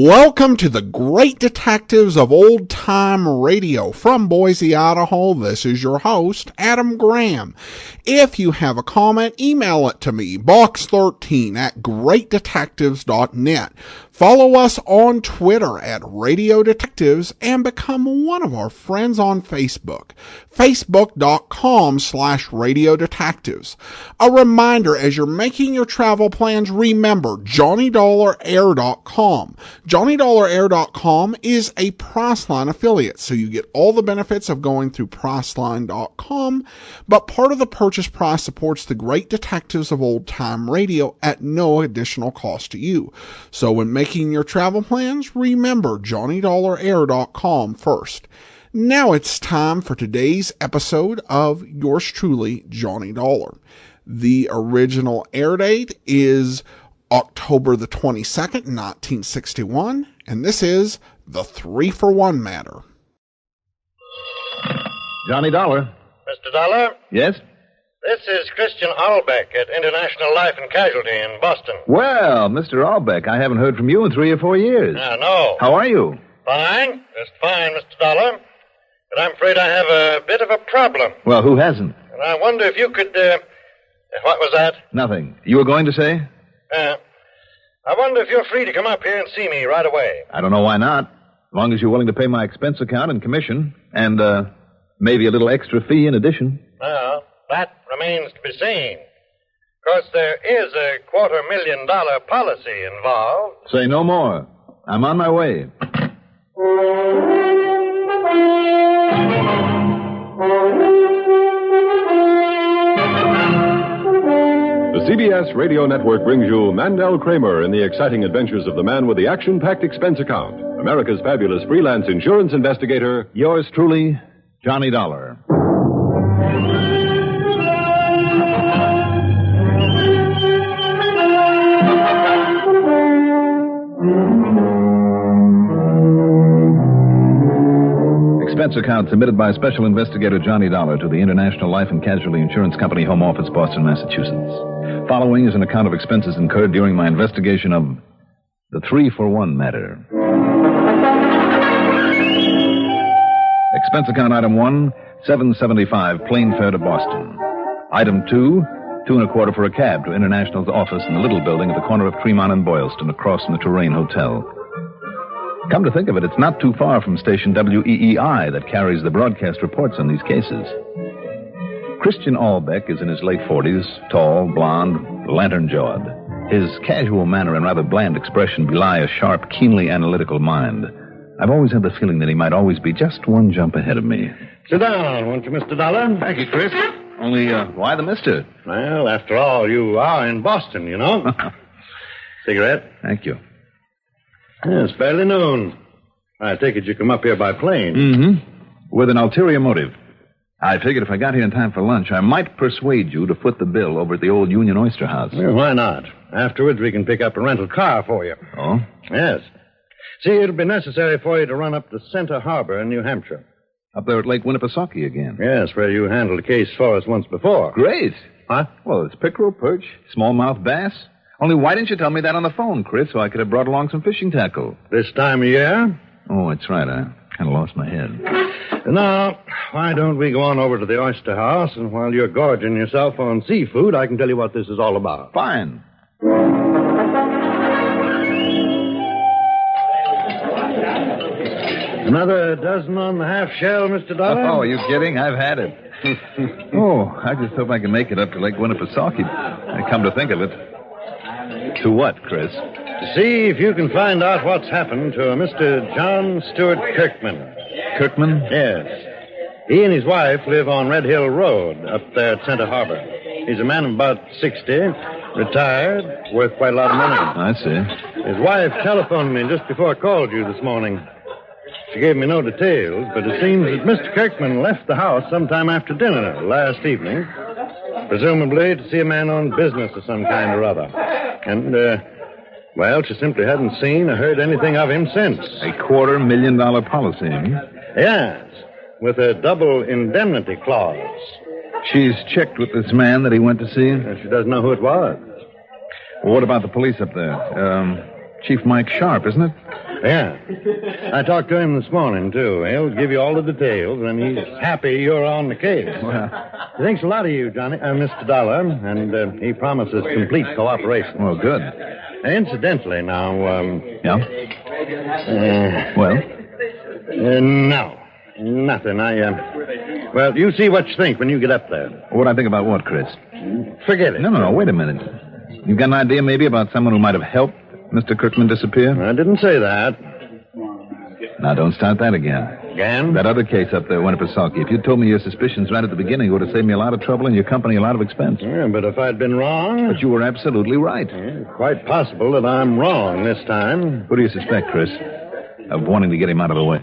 Welcome to the Great Detectives of Old Time Radio. From Boise, Idaho, this is your host, Adam Graham. If you have a comment, email it to me, box13@greatdetectives.net. Follow us on Twitter at Radio Detectives and become one of our friends on Facebook, facebook.com/Radio Detectives. A reminder, as you're making your travel plans, remember JohnnyDollarAir.com. JohnnyDollarAir.com is a Priceline affiliate, so you get all the benefits of going through Priceline.com, but part of the purchase price supports the Great Detectives of Old Time Radio at no additional cost to you. So when making your travel plans, remember JohnnyDollarAir.com first. Now it's time for today's episode of yours truly, Johnny Dollar. The original air date is October the 22nd, 1961, and this is the 3-for-1 matter. Johnny Dollar. Mr. Dollar? Yes? This is Christian Albeck at International Life and Casualty in Boston. Well, Mr. Albeck, I haven't heard from you in 3 or 4 years. No. How are you? Fine. Just fine, Mr. Dollar. But I'm afraid I have a bit of a problem. Well, who hasn't? And I wonder if you could, what was that? Nothing. You were going to say? I wonder if you're free to come up here and see me right away. I don't know why not. As long as you're willing to pay my expense account and commission, and, maybe a little extra fee in addition. Well, that remains to be seen. Of course, there is a $250,000 policy involved. Say no more. I'm on my way. The CBS Radio Network brings you Mandel Kramer in the exciting adventures of the man with the action-packed expense account, America's fabulous freelance insurance investigator. Yours truly, Johnny Dollar. Expense account submitted by Special Investigator Johnny Dollar to the International Life and Casualty Insurance Company, Home Office, Boston, Massachusetts. Following is an account of expenses incurred during my investigation of the 3-for-1 matter. Expense account item 1, $7.75, plane fare to Boston. Item 2, $2.25 for a cab to International's office in the Little Building at the corner of Tremont and Boylston, across from the Touraine Hotel. Come to think of it, it's not too far from station WEEI that carries the broadcast reports on these cases. Christian Albeck is in his late 40s, tall, blond, lantern-jawed. His casual manner and rather bland expression belie a sharp, keenly analytical mind. I've always had the feeling that he might always be just one jump ahead of me. Sit down, won't you, Mr. Dollar? Thank you, Chris. Only, why the mister? Well, after all, you are in Boston, you know. Cigarette? Thank you. Yeah, it's barely noon. I take it you come up here by plane. Mm-hmm. With an ulterior motive. I figured if I got here in time for lunch, I might persuade you to foot the bill over at the old Union Oyster House. Well, why not? Afterwards, we can pick up a rental car for you. Oh? Yes. See, it'll be necessary for you to run up to Center Harbor in New Hampshire. Up there at Lake Winnipesaukee again. Yes, where you handled a case for us once before. Great. Huh? Well, it's pickerel, perch, smallmouth bass. Only why didn't you tell me that on the phone, Chris, so I could have brought along some fishing tackle? This time of year? Oh, that's right. I kind of lost my head. Now, why don't we go on over to the Oyster House, and while you're gorging yourself on seafood, I can tell you what this is all about. Fine. Another dozen on the half shell, Mr. Dollar? Oh, are you kidding? I've had it. Oh, I just hope I can make it up to Lake Winnipesaukee. I come to think of it. To what, Chris? To see if you can find out what's happened to a Mr. John Stewart Kirkman. Kirkman? Yes. He and his wife live on Red Hill Road up there at Center Harbor. He's a man of about 60, retired, worth quite a lot of money. I see. His wife telephoned me just before I called you this morning. She gave me no details, but it seems that Mr. Kirkman left the house sometime after dinner last evening, presumably to see a man on business of some kind or other. And, well, she simply hadn't seen or heard anything of him since. A $250,000 policy, eh? Yes, with a double indemnity clause. She's checked with this man that he went to see? And she doesn't know who it was. Well, what about the police up there? Chief Mike Sharp, isn't it? Yeah. I talked to him this morning, too. He'll give you all the details, and he's happy you're on the case. Well, He thinks a lot of you, Johnny, Mr. Dollar, and he promises complete cooperation. well, good. Incidentally, now, Yeah? Well? No. Nothing. Well, you see what you think when you get up there. What I think about what, Chris? Forget it. No, wait a minute. You've got an idea maybe about someone who might have helped Mr. Kirkman disappear? I didn't say that. Now, don't start that again. Again? That other case up there, Winnipesaukee. If you'd told me your suspicions right at the beginning, it would have saved me a lot of trouble and your company a lot of expense. Yeah, but if I'd been wrong... But you were absolutely right. Yeah, quite possible that I'm wrong this time. Who do you suspect, Chris, of wanting to get him out of the way?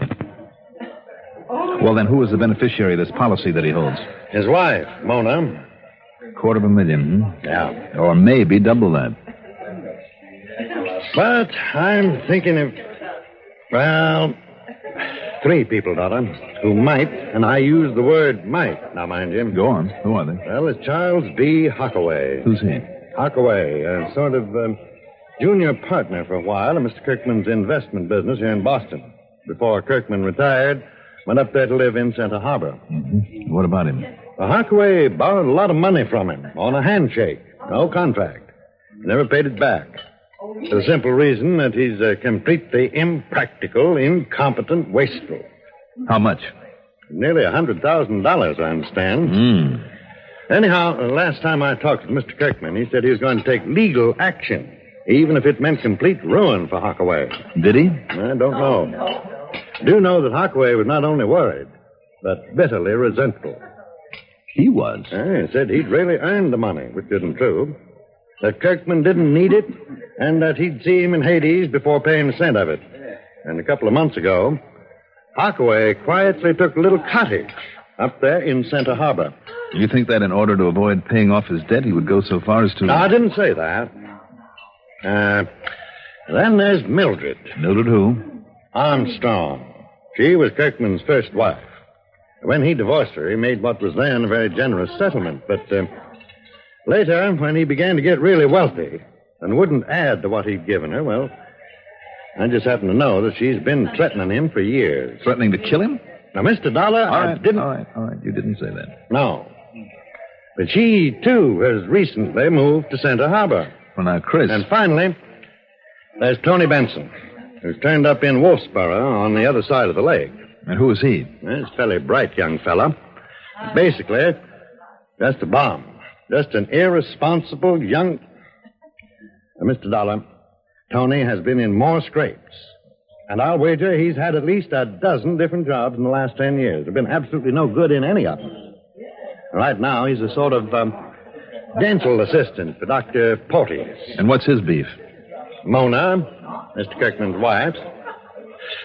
Well, then, who is the beneficiary of this policy that he holds? His wife, Mona. $250,000, Yeah. Or maybe double that. But I'm thinking of, well, 3 people, Dollar, who might, and I use the word might, now mind you. Go on. Who are they? Well, it's Charles B. Hockaway. Who's he? Hockaway, a sort of junior partner for a while in Mr. Kirkman's investment business here in Boston. Before Kirkman retired, went up there to live in Santa Harbor. Mm-hmm. What about him? Hockaway borrowed a lot of money from him on a handshake. No contract. Never paid it back. For the simple reason that he's completely impractical, incompetent wastrel. How much? Nearly $100,000, I understand. Anyhow, the last time I talked to Mr. Kirkman, he said he was going to take legal action, even if it meant complete ruin for Hockaway. Did he? I don't know. Do know that Hockaway was not only worried, but bitterly resentful. He was. He said he'd really earned the money, which isn't true. That Kirkman didn't need it, and that he'd see him in Hades before paying a cent of it. And a couple of months ago, Hockaway quietly took a little cottage up there in Santa Harbor. You think that in order to avoid paying off his debt, he would go so far as to... No, I didn't say that. Then there's Mildred. Mildred who? Armstrong. She was Kirkman's first wife. When he divorced her, he made what was then a very generous settlement. But later, when he began to get really wealthy and wouldn't add to what he'd given her, well, I just happen to know that she's been threatening him for years. Threatening to kill him? Now, Mr. Dollar, I didn't... All right. You didn't say that. No. But she, too, has recently moved to Santa Harbor. Well, now, Chris... And finally, there's Tony Benson, who's turned up in Wolfsboro on the other side of the lake. And who is he? He's a fairly bright young fella. Basically, just a bum. Just an irresponsible young... Mr. Dollar, Tony has been in more scrapes. And I'll wager he's had at least a dozen different jobs in the last 10 years. There's been absolutely no good in any of them. Right now, he's a sort of dental assistant for Dr. Porteous. And what's his beef? Mona, Mr. Kirkman's wife.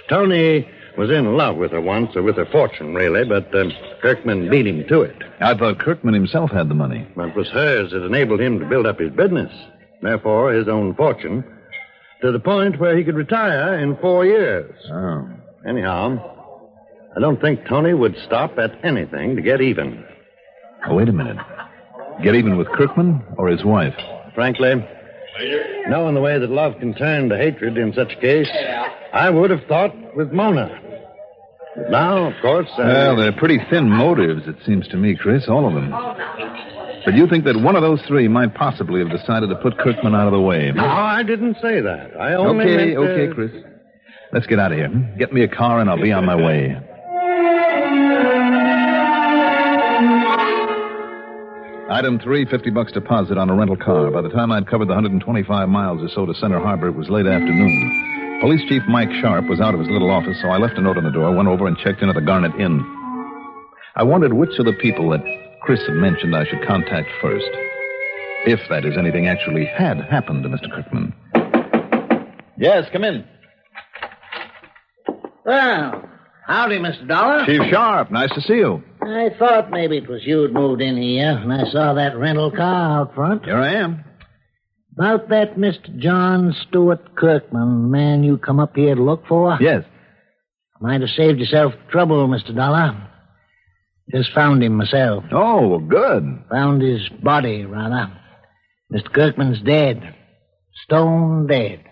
Tony was in love with her once, or with her fortune, really, but Kirkman beat him to it. I thought Kirkman himself had the money. But it was hers that enabled him to build up his business. Therefore, his own fortune, to the point where he could retire in 4 years. Oh. Anyhow, I don't think Tony would stop at anything to get even. Oh, wait a minute. Get even with Kirkman or his wife? Frankly, knowing the way that love can turn to hatred in such a case, I would have thought with Mona. But now, of course... Well, they're pretty thin motives, it seems to me, Chris, all of them. But you think that one of those 3 might possibly have decided to put Kirkman out of the way? No, I didn't say that. I only meant... Okay, Chris. Let's get out of here. Get me a car and I'll be on my way. Item 3, $50 deposit on a rental car. By the time I'd covered the 125 miles or so to Center Harbor, it was late afternoon. Police Chief Mike Sharp was out of his little office, so I left a note on the door, went over and checked in at the Garnet Inn. I wondered which of the people that Chris had mentioned I should contact first. If, that is, anything actually had happened to Mr. Kirkman. Yes, come in. Well, howdy, Mr. Dollar. Chief Sharp, nice to see you. I thought maybe it was you who'd moved in here, and I saw that rental car out front. Here I am. About that Mr. John Stewart Kirkman, man you come up here to look for? Yes. Might have saved yourself trouble, Mr. Dollar. Just found him myself. Oh, well, good. Found his body, rather. Mr. Kirkman's dead. Stone dead.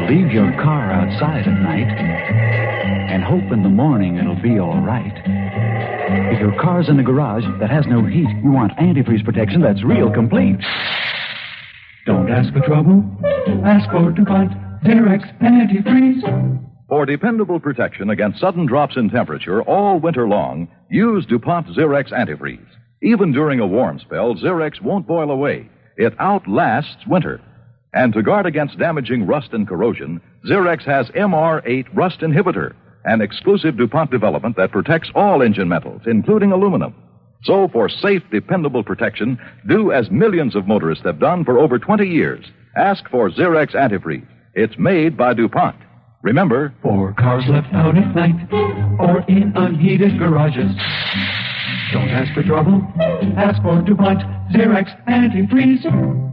Leave your car outside at night and hope in the morning it'll be all right. If your car's in the garage that has no heat, you want antifreeze protection that's real complete. Don't ask for trouble. Ask for DuPont Zerex Antifreeze. For dependable protection against sudden drops in temperature all winter long, use DuPont Zerex Antifreeze. Even during a warm spell, Zerex won't boil away. It outlasts winter. And to guard against damaging rust and corrosion, Zerex has MR8 Rust Inhibitor, an exclusive DuPont development that protects all engine metals, including aluminum. So for safe, dependable protection, do as millions of motorists have done for over 20 years. Ask for Zerex Antifreeze. It's made by DuPont. Remember, For cars left out at night or in unheated garages. Don't ask for trouble. Ask for DuPont Zerex Antifreeze.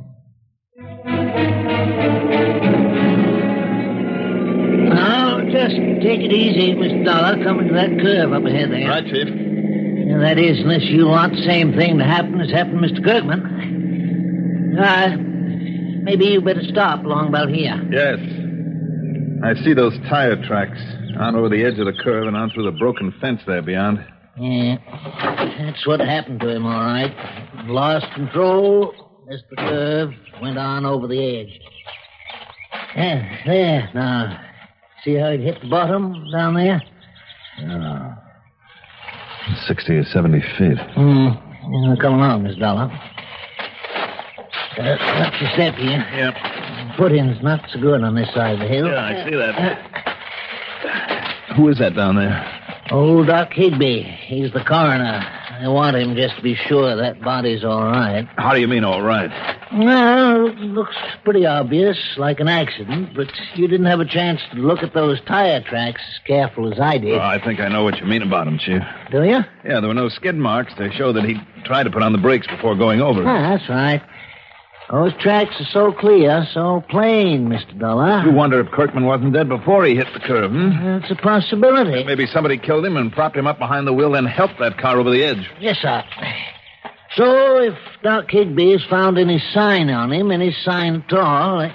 Now, just take it easy, Mr. Dollar, coming to that curve up ahead there. Right, Chief. Yeah, that is, unless you want the same thing to happen as happened to Mr. Kirkman. Maybe you better stop along about here. Yes. I see those tire tracks on over the edge of the curve and on through the broken fence there beyond. Yeah, that's what happened to him, all right. Lost control, missed the curve, went on over the edge. Yeah, there, now. See how it hit the bottom down there? 60 or 70 feet. Yeah, come along, Miss Dollar. Watch your step here. Yep. Footing's not so good on this side of the hill. Yeah, I see that. Who is that down there? Old Doc Higby. He's the coroner. I want him just to be sure that body's all right. How do you mean, all right? Well, it looks pretty obvious, like an accident, but you didn't have a chance to look at those tire tracks as careful as I did. Oh, I think I know what you mean about him, Chief. Do you? Yeah, there were no skid marks to show that he tried to put on the brakes before going over. That's right. Those tracks are so clear, so plain, Mr. Dollar. You wonder if Kirkman wasn't dead before he hit the curve, That's a possibility. Maybe somebody killed him and propped him up behind the wheel, then helped that car over the edge. Yes, sir. So, if Doc Higby has found any sign on him, any sign at all...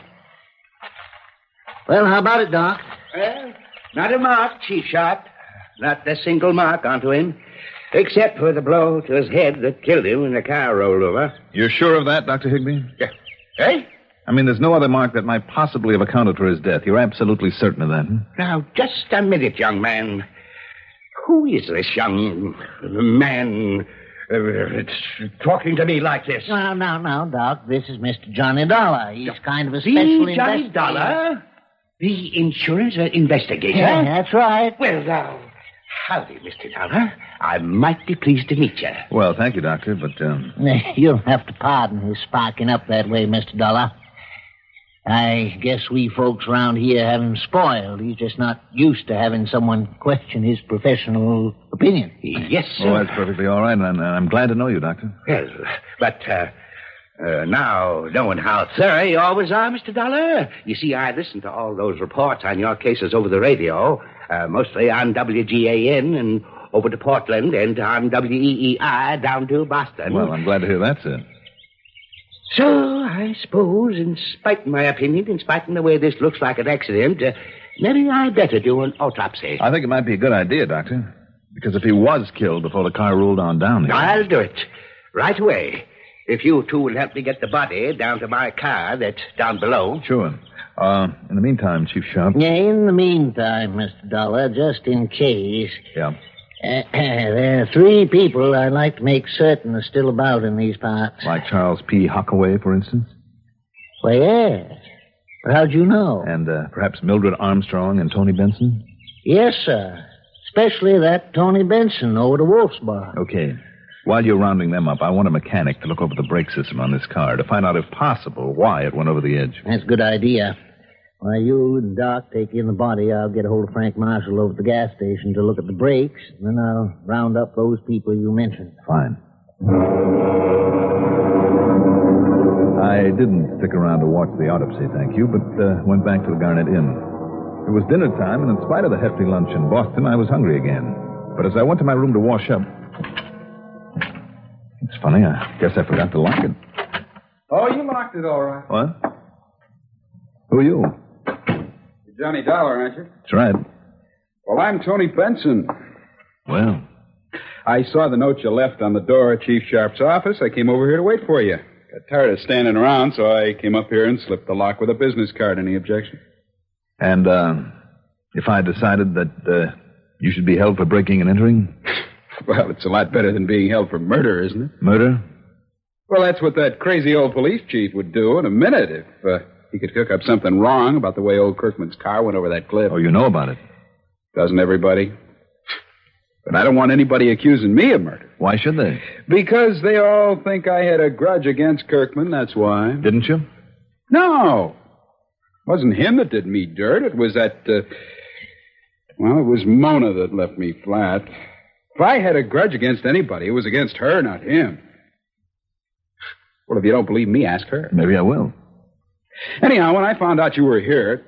Well, how about it, Doc? Well, not a mark, Chief Sharp. Not a single mark onto him. Except for the blow to his head that killed him when the car rolled over. You're sure of that, Dr. Higby? Yeah. Eh? I mean, there's no other mark that might possibly have accounted for his death. You're absolutely certain of that, Now, just a minute, young man. Who is this young man talking to me like this? No, Doc. This is Mr. Johnny Dollar. He's kind of a special The Johnny investigator. Dollar? The insurance investigator? Yeah, that's right. Well, now, howdy, Mr. Dollar. I'm mighty pleased to meet you. Well, thank you, Doctor, but, You'll have to pardon his sparking up that way, Mr. Dollar. I guess we folks around here have him spoiled. He's just not used to having someone question his professional opinion. Yes, sir. Oh, that's perfectly all right, and I'm glad to know you, Doctor. Yes, but, now, knowing how thorough you always are, Mr. Dollar, you see, I listened to all those reports on your cases over the radio, mostly on WGAN and over to Portland and on WEEI down to Boston. Well, I'm glad to hear that, sir. So, I suppose, in spite of my opinion, in spite of the way this looks like an accident, maybe I'd better do an autopsy. I think it might be a good idea, Doctor, because if he was killed before the car rolled on down here... I'll do it. Right away. If you two will help me get the body down to my car that's down below. Sure. In the meantime, Chief Sharp... Yeah, in the meantime, Mr. Dollar, just in case... Yeah. There are 3 people I'd like to make certain are still about in these parts. Like Charles P. Huckaway, for instance? Well, yes. But how'd you know? And perhaps Mildred Armstrong and Tony Benson? Yes, sir. Especially that Tony Benson over to Wolf's Bar. Okay. While you're rounding them up, I want a mechanic to look over the brake system on this car to find out, if possible, why it went over the edge. That's a good idea. While you and Doc take in the body, I'll get a hold of Frank Marshall over at the gas station to look at the brakes, and then I'll round up those people you mentioned. Fine. I didn't stick around to watch the autopsy, thank you, but went back to the Garnet Inn. It was dinner time, and in spite of the hefty lunch in Boston, I was hungry again. But as I went to my room to wash up... It's funny, I guess I forgot to lock it. Oh, you locked it all right. What? Who are you? Johnny Dollar, aren't you? That's right. Well, I'm Tony Benson. Well, I saw the note you left on the door at Chief Sharp's office. I came over here to wait for you. Got tired of standing around, so I came up here and slipped the lock with a business card. Any objection? and if I decided that you should be held for breaking and entering? Well, it's a lot better than being held for murder, isn't it? Murder? Well, that's what that crazy old police chief would do in a minute if he could cook up something wrong about the way old Kirkman's car went over that cliff. Oh, you know about it? Doesn't everybody? But I don't want anybody accusing me of murder. Why should they? Because they all think I had a grudge against Kirkman, that's why. Didn't you? No. It wasn't him that did me dirt. It was that, it was Mona that left me flat. If I had a grudge against anybody, it was against her, not him. Well, if you don't believe me, ask her. Maybe I will. Anyhow, when I found out you were here,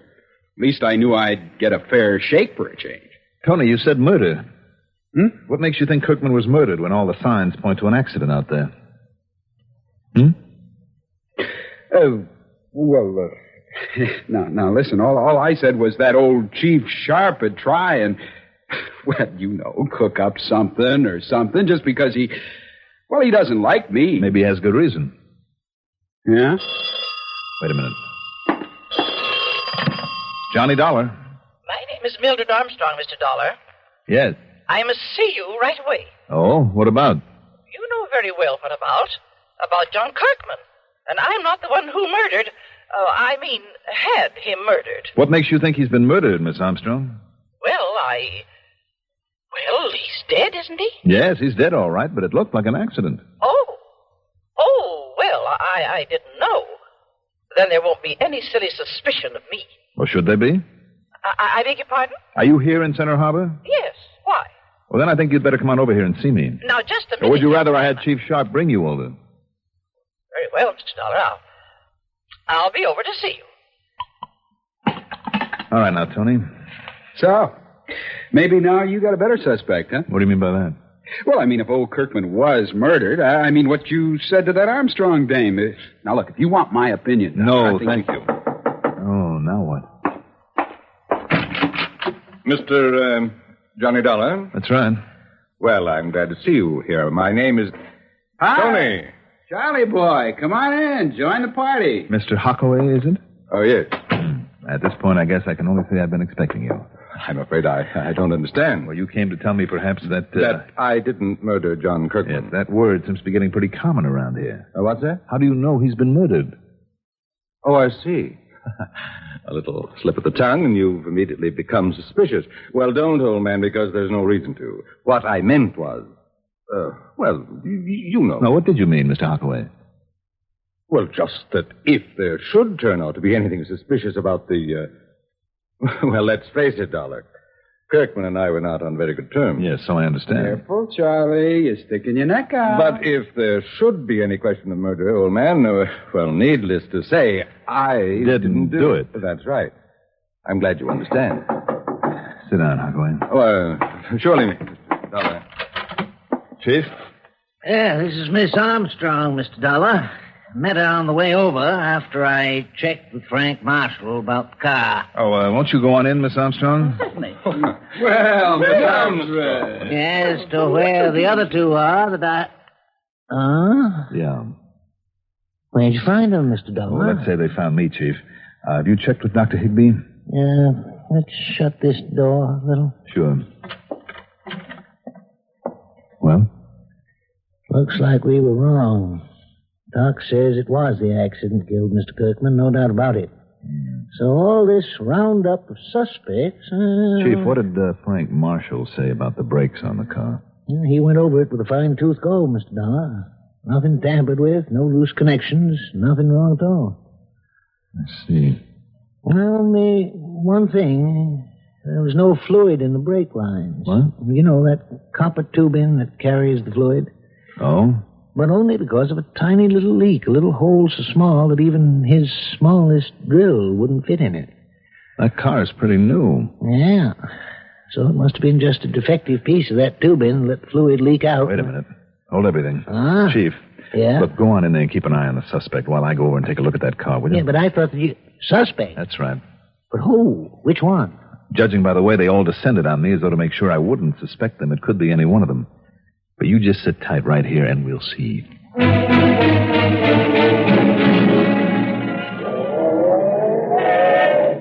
at least I knew I'd get a fair shake for a change. Tony, you said murder. What makes you think Kirkman was murdered when all the signs point to an accident out there? Now, listen, all I said was that old Chief Sharp would try and, cook up something or something just because he doesn't like me. Maybe he has good reason. Yeah? Wait a minute. Johnny Dollar. My name is Mildred Armstrong, Mr. Dollar. Yes. I must see you right away. Oh, what about? You know very well what about. About John Kirkman. And I'm not the one who murdered. Had him murdered. What makes you think he's been murdered, Miss Armstrong? Well, he's dead, isn't he? Yes, he's dead, all right, but it looked like an accident. I didn't know. Then there won't be any silly suspicion of me. Or should there be? I beg your pardon? Are you here in Center Harbor? Yes. Why? Well, then I think you'd better come on over here and see me. Now, just a minute. Or would you rather I had Chief Sharp bring you over? Very well, Mr. Dollar. I'll be over to see you. All right, now, Tony. So, maybe now you got a better suspect, huh? What do you mean by that? Well, if old Kirkman was murdered, what you said to that Armstrong dame. Now, look, if you want my opinion... No, thank you. Oh, now what? Mr. Johnny Dollar? That's right. Well, I'm glad to see you here. My name is... Hi. Tony. Charlie boy, come on in. Join the party. Mr. Hockaway, is it? Oh, yes. At this point, I guess I can only say I've been expecting you. I'm afraid I don't understand. Well, you came to tell me perhaps that... That I didn't murder John Kirkman. Yes, that word seems to be getting pretty common around here. What's that? How do you know he's been murdered? Oh, I see. A little slip of the tongue, and you've immediately become suspicious. Well, don't, old man, because there's no reason to. What I meant was... you know. No, what did you mean, Mr. Hockaway? Well, just that if there should turn out to be anything suspicious about the... Well, let's face it, Dollar. Kirkman and I were not on very good terms. Yes, so I understand. Careful, Charlie. You're sticking your neck out. But if there should be any question of murder, old man, needless to say, I didn't do it. That's right. I'm glad you understand. Sit down, Hockaway. Oh, surely, Mr. Dollar. Chief? Yeah, this is Miss Armstrong, Mr. Dollar. Met her on the way over after I checked with Frank Marshall about the car. Oh, won't you go on in, Miss Armstrong? Certainly. Well, Miss Armstrong. As to where the other two are that Yeah. Where'd you find them, Mr. Dollar? Well, let's say they found me, Chief. Have you checked with Dr. Higbee? Yeah, let's shut this door a little. Sure. Well? Looks like we were wrong. Doc says it was the accident killed Mr. Kirkman, no doubt about it. So all this roundup of suspects... Chief, what did Frank Marshall say about the brakes on the car? He went over it with a fine-tooth comb, Mr. Dollar. Nothing tampered with, no loose connections, nothing wrong at all. I see. Well, only one thing. There was no fluid in the brake lines. What? You know, that copper tubing that carries the fluid. Oh? But only because of a tiny little leak, a little hole so small that even his smallest drill wouldn't fit in it. That car's pretty new. Yeah. So it must have been just a defective piece of that tubing that let fluid leak out. Wait a minute. Hold everything. Chief. Yeah? Look, go on in there and keep an eye on the suspect while I go over and take a look at that car, will you? Yeah, but I thought that you... Suspect? That's right. But who? Which one? Judging by the way they all descended on me as though to make sure I wouldn't suspect them, it could be any one of them. But you just sit tight right here and we'll see.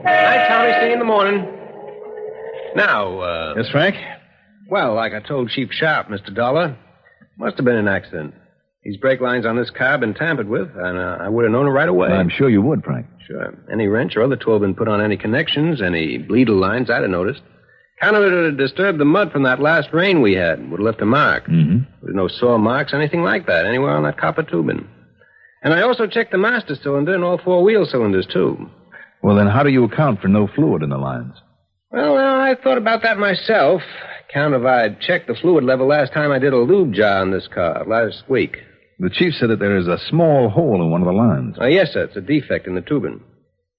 Night, Tommy. See you in the morning. Now, Yes, Frank? well, like I told Chief Sharp, Mr. Dollar, must have been an accident. These brake lines on this car have been tampered with, and I would have known it right away. Well, I'm sure you would, Frank. Sure. Any wrench or other tool been put on any connections, any bleedle lines, I'd have noticed. Kind of would have disturbed the mud from that last rain we had. Would have left a mark. Mm-hmm. There's no saw marks, anything like that, anywhere on that copper tubing. And I also checked the master cylinder and all four wheel cylinders, too. Well, then how do you account for no fluid in the lines? Well, I thought about that myself. Count if I'd checked the fluid level last time I did a lube jar on this car, last week. The chief said that there is a small hole in one of the lines. Oh, yes, sir. It's a defect in the tubing.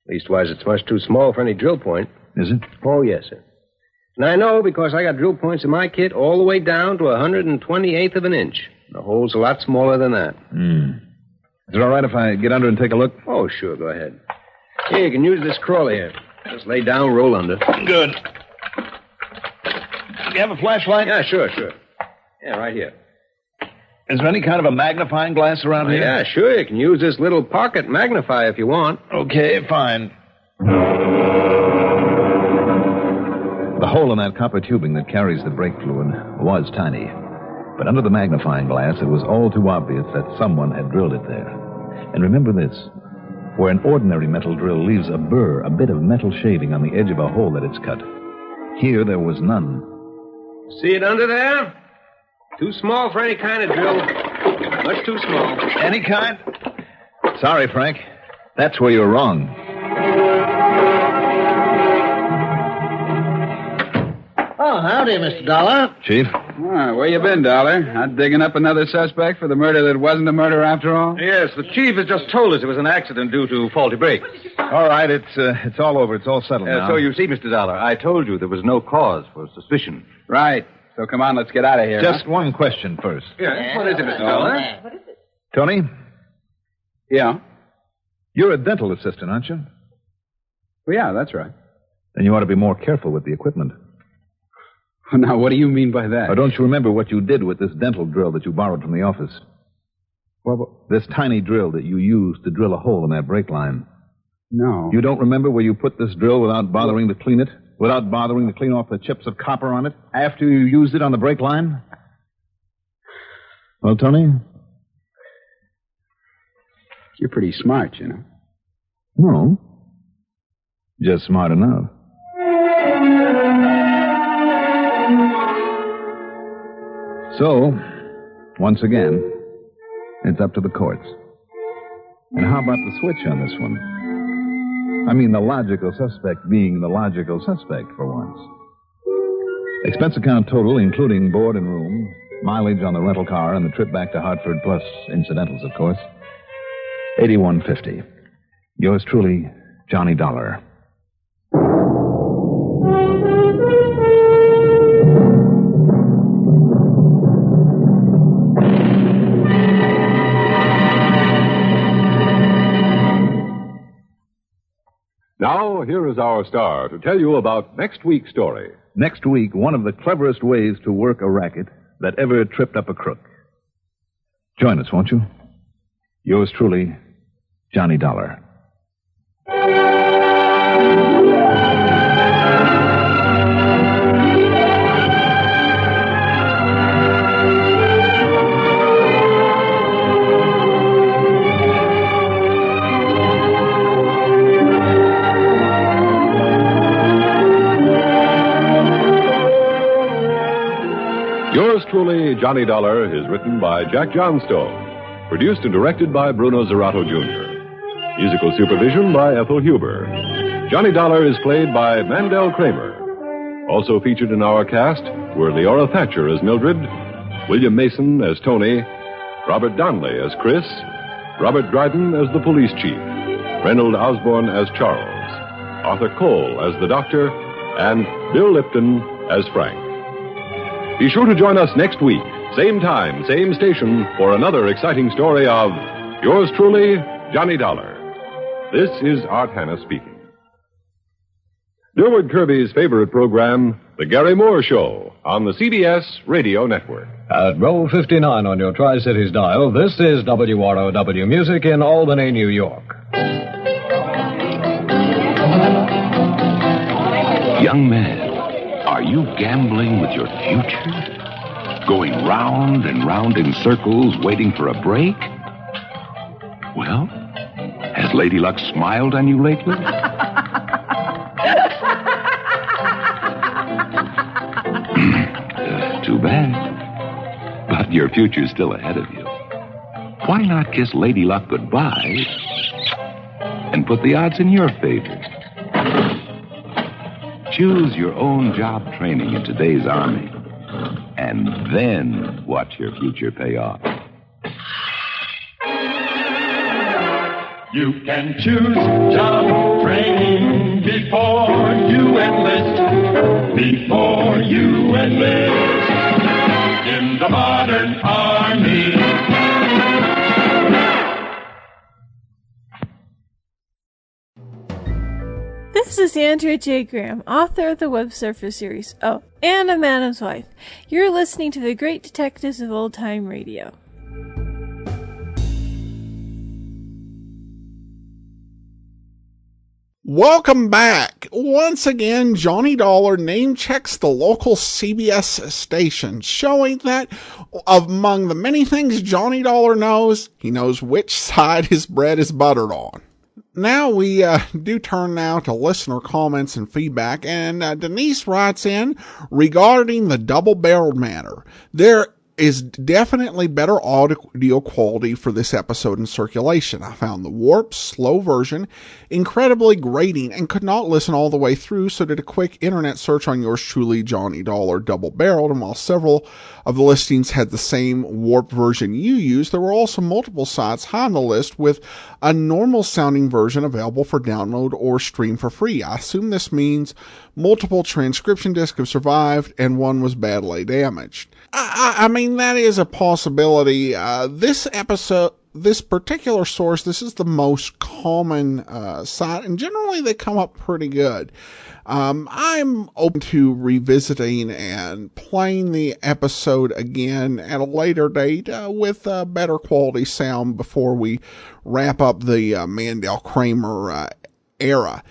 Leastwise, it's much too small for any drill point. Is it? Oh, yes, sir. And I know because I got drill points in my kit all the way down to 128th of an inch. The hole's a lot smaller than that. Is it all right if I get under and take a look? Oh, sure. Go ahead. Here, you can use this crawler here. Just lay down, roll under. Good. You have a flashlight? Yeah, sure. Yeah, right here. Is there any kind of a magnifying glass around here? Yeah, sure. You can use this little pocket magnifier if you want. Okay, fine. The hole in that copper tubing that carries the brake fluid was tiny. But under the magnifying glass, it was all too obvious that someone had drilled it there. And remember this. Where an ordinary metal drill leaves a burr, a bit of metal shaving on the edge of a hole that it's cut. Here, there was none. See it under there? Too small for any kind of drill. Much too small. Any kind? Sorry, Frank. That's where you're wrong. Oh, howdy, Mr. Dollar. Chief? Where you been, Dollar? Not digging up another suspect for the murder that wasn't a murder after all? Yes, the chief has just told us it was an accident due to faulty brakes. All right, it's all over. It's all settled now. So you see, Mr. Dollar, I told you there was no cause for suspicion. Right. So come on, let's get out of here. Just one question first. Yeah, what is it, Mr. Dollar? Tony? Yeah? You're a dental assistant, aren't you? Well, yeah, that's right. Then you ought to be more careful with the equipment. Now, what do you mean by that? Or don't you remember what you did with this dental drill that you borrowed from the office? Well, this tiny drill that you used to drill a hole in that brake line. No. You don't remember where you put this drill without bothering to clean it? Without bothering to clean off the chips of copper on it after you used it on the brake line? Well, Tony? You're pretty smart, you know. No. Just smart enough. So, once again, it's up to the courts. And how about the switch on this one? I mean, the logical suspect being the logical suspect for once. Expense account total, including board and room, mileage on the rental car, and the trip back to Hartford, plus incidentals, of course, $81.50. Yours truly, Johnny Dollar. Now, here is our star to tell you about next week's story. Next week, one of the cleverest ways to work a racket that ever tripped up a crook. Join us, won't you? Yours truly, Johnny Dollar. Yours truly, Johnny Dollar, is written by Jack Johnstone. Produced and directed by Bruno Zerato Jr. Musical supervision by Ethel Huber. Johnny Dollar is played by Mandel Kramer. Also featured in our cast were Leora Thatcher as Mildred, William Mason as Tony, Robert Donnelly as Chris, Robert Dryden as the police chief, Reynold Osborne as Charles, Arthur Cole as the doctor, and Bill Lipton as Frank. Be sure to join us next week, same time, same station, for another exciting story of Yours truly, Johnny Dollar. This is Art Hanna speaking. Dilbert Kirby's favorite program, The Gary Moore Show, on the CBS Radio Network. At row 59 on your Tri-Cities dial, this is WROW Music in Albany, New York. Young man, are you gambling with your future? Going round and round in circles, waiting for a break? Well, has Lady Luck smiled on you lately? Too bad. But your future's still ahead of you. Why not kiss Lady Luck goodbye and put the odds in your favor? Choose your own job training in today's Army, and then watch your future pay off. You can choose job training before you enlist. Before you enlist in the modern army. This is Andrea J. Graham, author of the Web Surfer series. Oh, and a Madam's Wife. You're listening to the Great Detectives of Old Time Radio. Welcome back. Once again, Johnny Dollar name checks the local CBS station, showing that among the many things Johnny Dollar knows, he knows which side his bread is buttered on. Now we do turn now to listener comments and feedback, and Denise writes in regarding the double-barreled matter. There is definitely better audio quality for this episode in circulation. I found the warped, slow version incredibly grating and could not listen all the way through, so did a quick internet search on yours truly, Johnny Dollar Double Barreled, and while several of the listings had the same warped version you used, there were also multiple sites high on the list with a normal sounding version available for download or stream for free. I assume this means multiple transcription discs have survived and one was badly damaged. I mean, that is a possibility. This episode, this particular source, this is the most common site, and generally they come up pretty good. I'm open to revisiting and playing the episode again at a later date with better quality sound before we wrap up the Mandel Kramer era.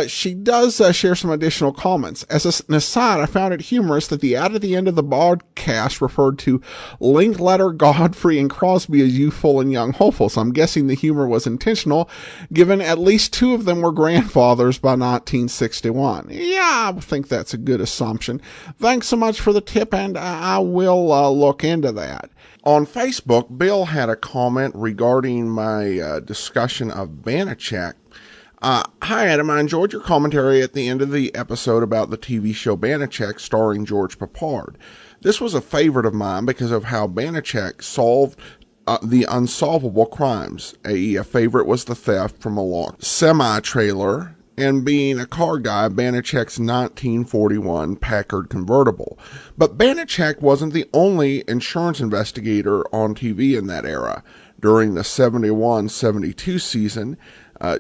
She does share some additional comments. As an aside, I found it humorous that the ad at the end of the broadcast referred to Linkletter, Godfrey, and Crosby as youthful and young hopefuls. I'm guessing the humor was intentional, given at least two of them were grandfathers by 1961. Yeah, I think that's a good assumption. Thanks so much for the tip, and I will look into that. On Facebook, Bill had a comment regarding my discussion of Banachek. Hi, Adam. I enjoyed your commentary at the end of the episode about the TV show Banachek starring George Papard. This was a favorite of mine because of how Banachek solved the unsolvable crimes. A favorite was the theft from a locked semi-trailer and being a car guy, Banachek's 1941 Packard convertible. But Banachek wasn't the only insurance investigator on TV in that era. During the 71-72 season,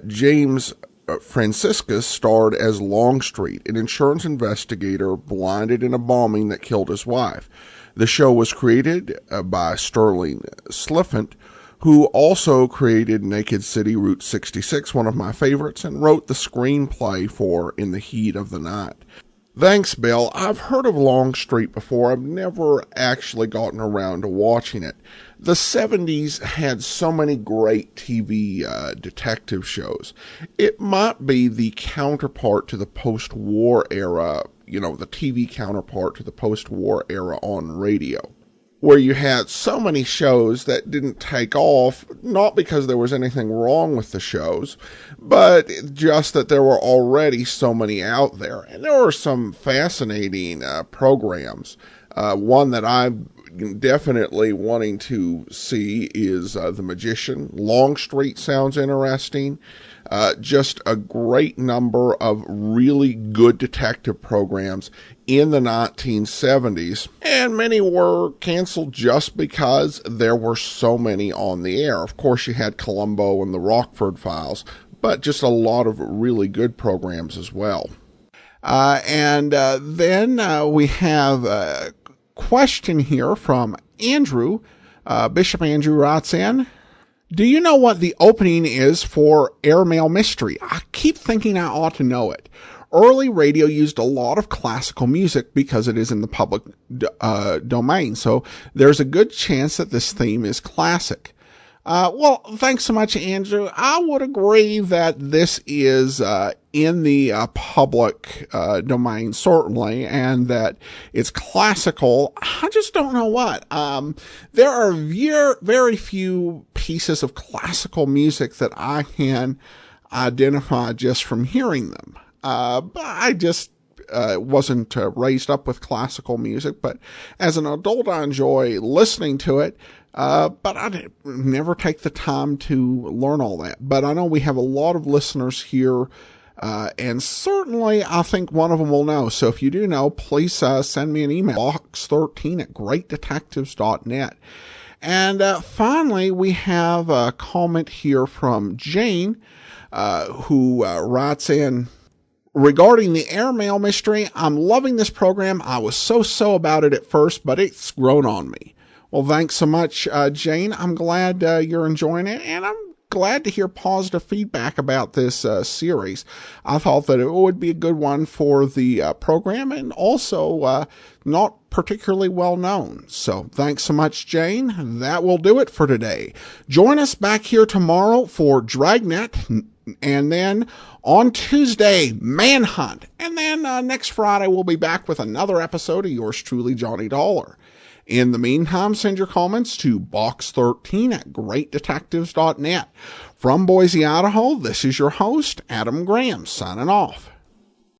James Franciscus starred as Longstreet, an insurance investigator blinded in a bombing that killed his wife. The show was created by Sterling Sliffant, who also created Naked City Route 66, one of my favorites, and wrote the screenplay for In the Heat of the Night. Thanks, Bill. I've heard of Longstreet before. I've never actually gotten around to watching it. The 70s had so many great TV detective shows. It might be the counterpart to the post-war era, the TV counterpart to the post-war era on radio, where you had so many shows that didn't take off, not because there was anything wrong with the shows, but just that there were already so many out there. And there were some fascinating programs. One that I'm definitely wanting to see is The Magician. Longstreet sounds interesting. Just a great number of really good detective programs in the 1970s, and many were canceled just because there were so many on the air. Of course, you had Columbo and the Rockford Files, but just a lot of really good programs as well. Then we have a question here from Andrew. Bishop Andrew writes in, do you know what the opening is for Airmail Mystery? I keep thinking I ought to know it. Early radio used a lot of classical music because it is in the public domain, so there's a good chance that this theme is classic. Well, thanks so much, Andrew. I would agree that this is in the public domain, certainly, and that it's classical. I just don't know what. There are very few pieces of classical music that I can identify just from hearing them. But I just wasn't raised up with classical music, but as an adult, I enjoy listening to it. But I never take the time to learn all that. But I know we have a lot of listeners here, and certainly I think one of them will know. So if you do know, please send me an email, box13@greatdetectives.net. And finally, we have a comment here from Jane, who writes in, regarding the Airmail Mystery, I'm loving this program. I was so about it at first, but it's grown on me. Well, thanks so much, Jane. I'm glad you're enjoying it, and I'm glad to hear positive feedback about this series. I thought that it would be a good one for the program, and also not particularly well known. So thanks so much, Jane. That will do it for today. Join us back here tomorrow for Dragnet, and then on Tuesday, Manhunt. And then next Friday, we'll be back with another episode of yours truly, Johnny Dollar. In the meantime, send your comments to box13@greatdetectives.net. From Boise, Idaho, this is your host, Adam Graham, signing off.